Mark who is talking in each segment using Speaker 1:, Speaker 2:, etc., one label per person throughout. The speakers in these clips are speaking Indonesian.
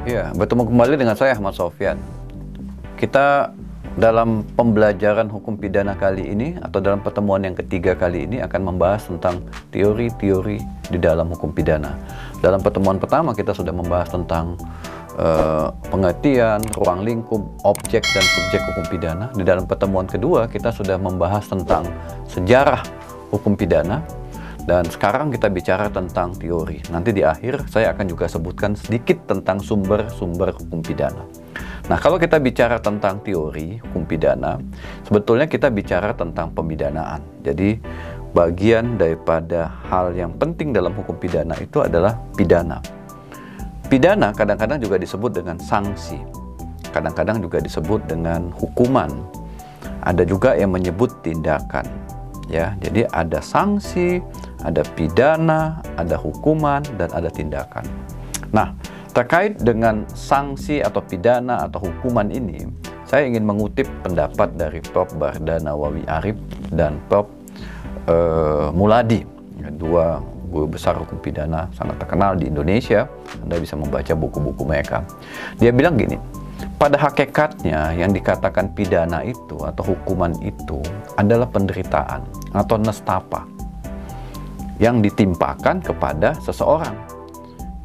Speaker 1: Ya, bertemu kembali dengan saya Ahmad Sofyan. Kita dalam pembelajaran hukum pidana kali ini atau dalam pertemuan yang ketiga kali ini akan membahas tentang teori-teori di dalam hukum pidana. Dalam pertemuan pertama kita sudah membahas tentang pengertian, ruang lingkup, objek dan subjek hukum pidana. Di dalam pertemuan kedua kita sudah membahas tentang sejarah hukum pidana. Dan sekarang kita bicara tentang teori. Nanti di akhir saya akan juga sebutkan sedikit tentang sumber-sumber hukum pidana. Nah, kalau kita bicara tentang teori hukum pidana, sebetulnya kita bicara tentang pemidanaan. Jadi, bagian daripada hal yang penting dalam hukum pidana itu adalah pidana. Pidana kadang-kadang juga disebut dengan sanksi. Kadang-kadang juga disebut dengan hukuman. Ada juga yang menyebut tindakan. Ya, jadi ada sanksi, ada pidana, ada hukuman, dan ada tindakan. Nah, terkait dengan sanksi atau pidana atau hukuman ini, saya ingin mengutip pendapat dari Prof. Barda Nawawi Arif dan Prof. Muladi, dua guru besar hukum pidana sangat terkenal di Indonesia. Anda bisa membaca buku-buku mereka. Dia bilang gini, pada hakikatnya yang dikatakan pidana itu atau hukuman itu adalah penderitaan atau nestapa yang ditimpakan kepada seseorang.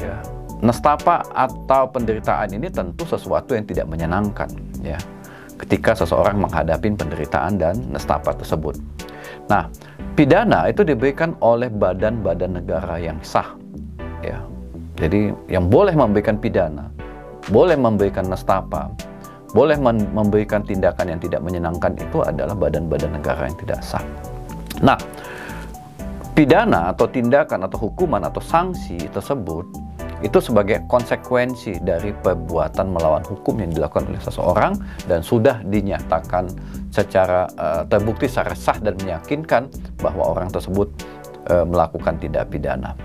Speaker 1: Ya, nestapa atau penderitaan ini tentu sesuatu yang tidak menyenangkan, ya, ketika seseorang menghadapi penderitaan dan nestapa tersebut. Nah, pidana itu diberikan oleh badan-badan negara yang sah, ya. Jadi yang boleh memberikan pidana, boleh memberikan nestapa, boleh memberikan tindakan yang tidak menyenangkan itu adalah badan-badan negara yang tidak sah. Nah, pidana atau tindakan atau hukuman atau sanksi tersebut itu sebagai konsekuensi dari perbuatan melawan hukum yang dilakukan oleh seseorang dan sudah dinyatakan secara terbukti secara sah dan meyakinkan bahwa orang tersebut melakukan tindak pidana.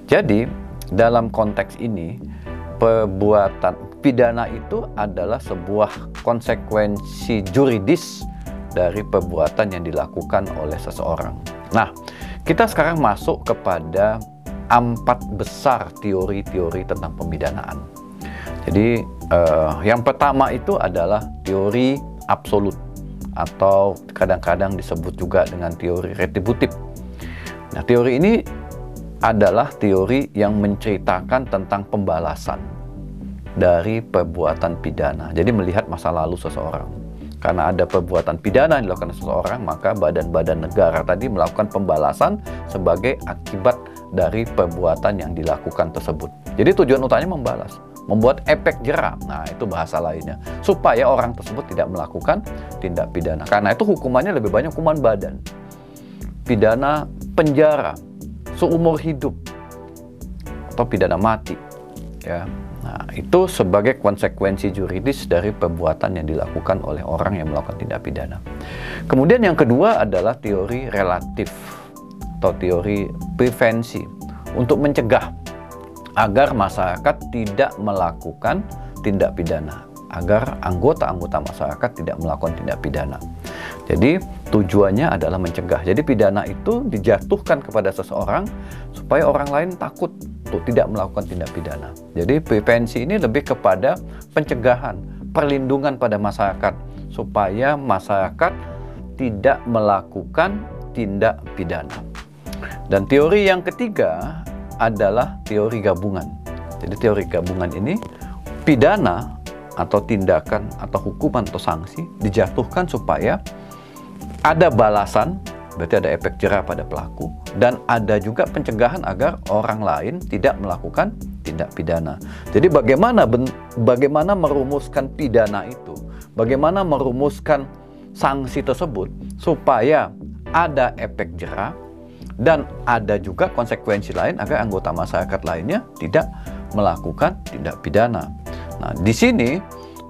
Speaker 1: Jadi, dalam konteks ini perbuatan pidana itu adalah sebuah konsekuensi juridis dari perbuatan yang dilakukan oleh seseorang. Nah, kita sekarang masuk kepada 4 besar teori-teori tentang pemidanaan. Jadi, yang pertama itu adalah teori absolut atau kadang-kadang disebut juga dengan teori retributif. Nah, teori ini adalah teori yang menceritakan tentang pembalasan dari perbuatan pidana. Jadi melihat masa lalu seseorang. Karena ada perbuatan pidana yang dilakukan seseorang, maka badan-badan negara tadi melakukan pembalasan sebagai akibat dari perbuatan yang dilakukan tersebut. Jadi tujuan utamanya membalas, membuat efek jera. Nah, itu bahasa lainnya. Supaya orang tersebut tidak melakukan tindak pidana. Karena itu hukumannya lebih banyak hukuman badan. Pidana penjara seumur hidup atau pidana mati, ya. Nah, itu sebagai konsekuensi juridis dari perbuatan yang dilakukan oleh orang yang melakukan tindak pidana. Kemudian yang kedua adalah teori relatif atau teori prevensi untuk mencegah agar masyarakat tidak melakukan tindak pidana, agar anggota-anggota masyarakat tidak melakukan tindak pidana. Jadi tujuannya adalah mencegah. Jadi pidana itu dijatuhkan kepada seseorang supaya orang lain takut untuk tidak melakukan tindak pidana. Jadi prevensi ini lebih kepada pencegahan, perlindungan pada masyarakat supaya masyarakat tidak melakukan tindak pidana. Dan teori yang ketiga adalah teori gabungan. Jadi teori gabungan ini pidana atau tindakan atau hukuman atau sanksi dijatuhkan supaya ada balasan, berarti ada efek jera pada pelaku, dan ada juga pencegahan agar orang lain tidak melakukan tindak pidana. Jadi bagaimana merumuskan pidana itu, bagaimana merumuskan sanksi tersebut supaya ada efek jera dan ada juga konsekuensi lain agar anggota masyarakat lainnya tidak melakukan tindak pidana. Nah, di sini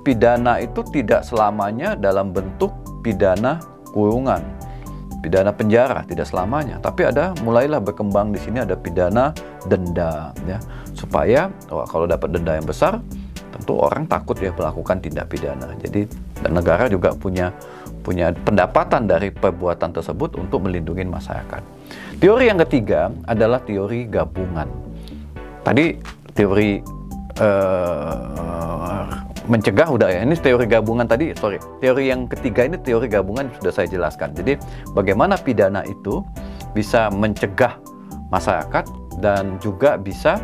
Speaker 1: pidana itu tidak selamanya dalam bentuk pidana kurungan, pidana penjara, tidak selamanya. Tapi mulailah berkembang di sini ada pidana denda, ya, supaya kalau dapat denda yang besar, tentu orang takut ya melakukan tindak pidana. Jadi dan negara juga punya pendapatan dari perbuatan tersebut untuk melindungi masyarakat. Teori yang ketiga adalah teori gabungan. Tadi teori mencegah udah ya. Ini teori gabungan tadi, sorry. Teori yang ketiga ini teori gabungan sudah saya jelaskan. Jadi bagaimana pidana itu bisa mencegah masyarakat dan juga bisa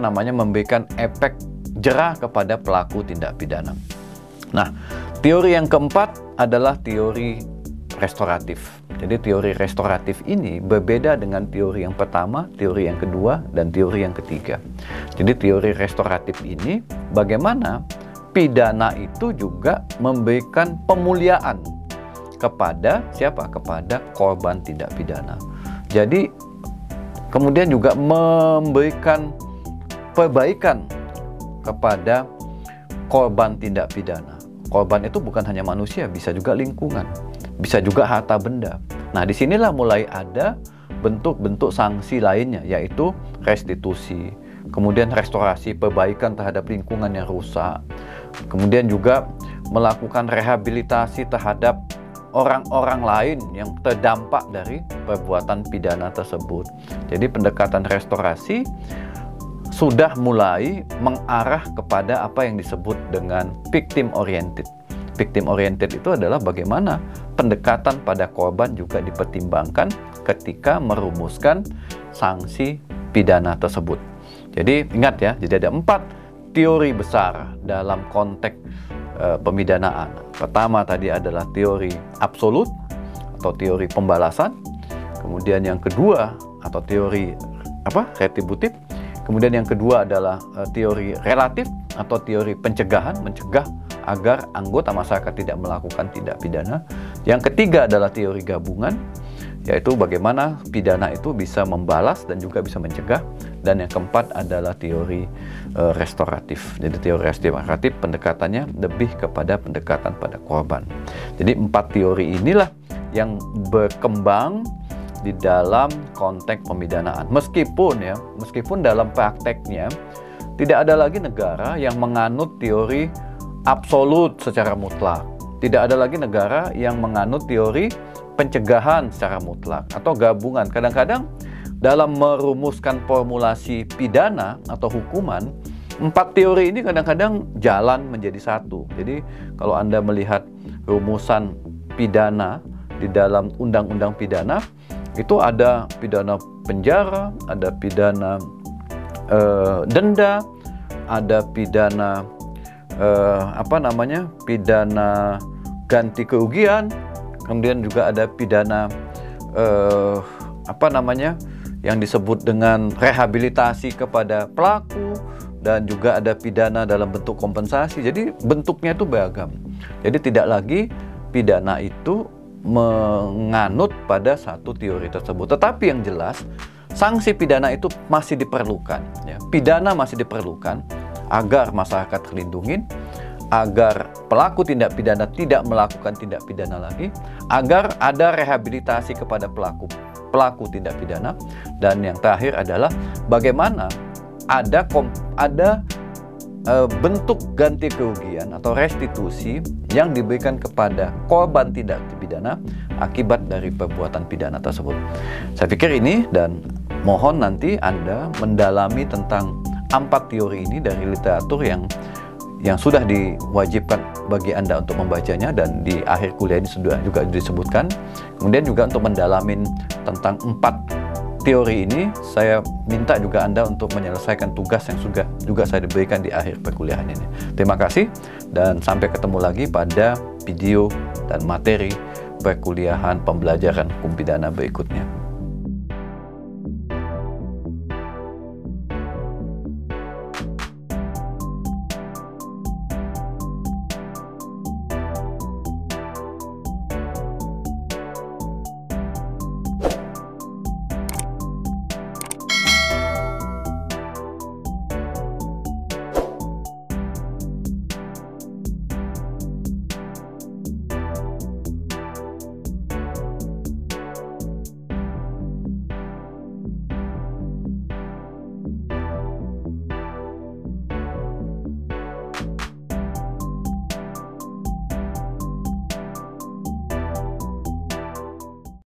Speaker 1: memberikan efek jera kepada pelaku tindak pidana. Nah, teori yang keempat adalah teori restoratif. Jadi teori restoratif ini berbeda dengan teori yang pertama, teori yang kedua, dan teori yang ketiga. Jadi teori restoratif ini bagaimana pidana itu juga memberikan pemuliaan kepada siapa? Kepada korban tindak pidana. Jadi kemudian juga memberikan perbaikan kepada korban tindak pidana. Korban itu bukan hanya manusia, bisa juga lingkungan, bisa juga harta benda. Nah, disinilah mulai ada bentuk-bentuk sanksi lainnya, yaitu restitusi, kemudian restorasi, perbaikan terhadap lingkungan yang rusak, kemudian juga melakukan rehabilitasi terhadap orang-orang lain yang terdampak dari perbuatan pidana tersebut. Jadi pendekatan restorasi sudah mulai mengarah kepada apa yang disebut dengan victim oriented. Victim oriented itu adalah bagaimana pendekatan pada korban juga dipertimbangkan ketika merumuskan sanksi pidana tersebut. Jadi ingat ya, jadi ada 4 teori besar dalam konteks pemidanaan. Pertama tadi adalah teori absolut atau teori pembalasan. Kemudian yang kedua atau teori retributif. Kemudian yang kedua adalah teori relatif atau teori pencegahan, mencegah agar anggota masyarakat tidak melakukan tindak pidana. Yang ketiga adalah teori gabungan, yaitu bagaimana pidana itu bisa membalas dan juga bisa mencegah. Dan yang keempat adalah teori restoratif. Jadi teori restoratif pendekatannya lebih kepada pendekatan pada korban. Jadi 4 teori inilah yang berkembang di dalam konteks pemidanaan. Meskipun dalam prakteknya tidak ada lagi negara yang menganut teori absolut secara mutlak. Tidak ada lagi negara yang menganut teori pencegahan secara mutlak atau gabungan. Kadang-kadang dalam merumuskan formulasi pidana atau hukuman, 4 teori ini kadang-kadang jalan menjadi satu. Jadi kalau Anda melihat rumusan pidana di dalam undang-undang pidana, itu ada pidana penjara, ada pidana denda, ada pidana pidana ganti kerugian, kemudian juga ada pidana yang disebut dengan rehabilitasi kepada pelaku, dan juga ada pidana dalam bentuk kompensasi. Jadi bentuknya itu beragam. Jadi tidak lagi pidana itu menganut pada satu teori tersebut. Tetapi yang jelas, sanksi pidana itu masih diperlukan. Ya. Pidana masih diperlukan agar masyarakat terlindungi, agar pelaku tindak pidana tidak melakukan tindak pidana lagi, agar ada rehabilitasi kepada pelaku tindak pidana, dan yang terakhir adalah bagaimana ada bentuk ganti kerugian atau restitusi yang diberikan kepada korban tindak pidana akibat dari perbuatan pidana tersebut. Saya pikir ini, dan mohon nanti Anda mendalami tentang 4 teori ini dari literatur yang sudah diwajibkan bagi Anda untuk membacanya, dan di akhir kuliah ini sudah juga disebutkan. Kemudian juga untuk mendalamin tentang 4 teori ini, saya minta juga Anda untuk menyelesaikan tugas yang juga saya diberikan di akhir perkuliahan ini. Terima kasih, dan sampai ketemu lagi pada video dan materi perkuliahan pembelajaran hukum pidana berikutnya.